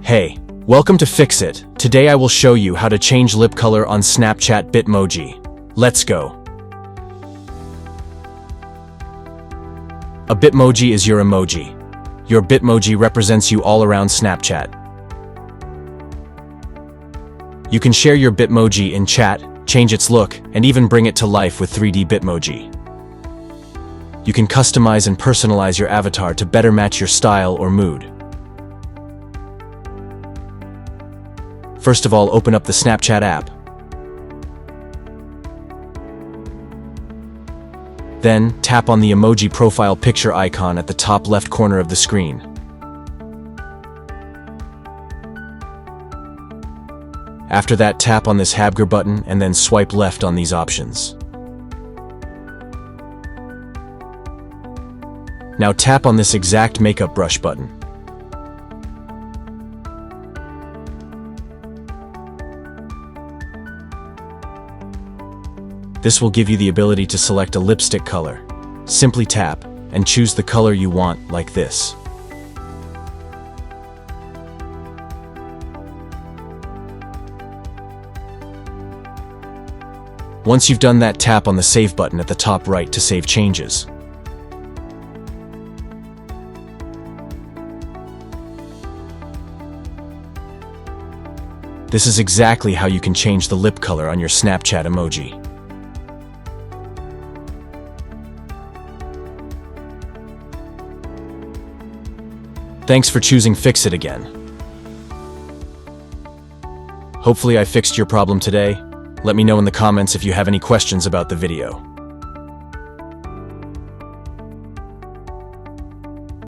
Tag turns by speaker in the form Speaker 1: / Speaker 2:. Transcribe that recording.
Speaker 1: Hey, welcome to Fix It. Today I will show you how to change lip color on Snapchat Bitmoji. Let's go. A Bitmoji is your emoji. Your Bitmoji represents you all around Snapchat. You can share your Bitmoji in chat, change its look, and even bring it to life with 3D Bitmoji. You can customize and personalize your avatar to better match your style or mood. First of all, open up the Snapchat app. Then, tap on the emoji profile picture icon at the top left corner of the screen. After that, tap on this Habger button and then swipe left on these options. Now tap on this exact makeup brush button. This will give you the ability to select a lipstick color. Simply tap and choose the color you want, like this. Once you've done that, tap on the Save button at the top right to save changes. This is exactly how you can change the lip color on your Snapchat emoji. Thanks for choosing Fix It again. Hopefully I fixed your problem today. Let me know in the comments if you have any questions about the video.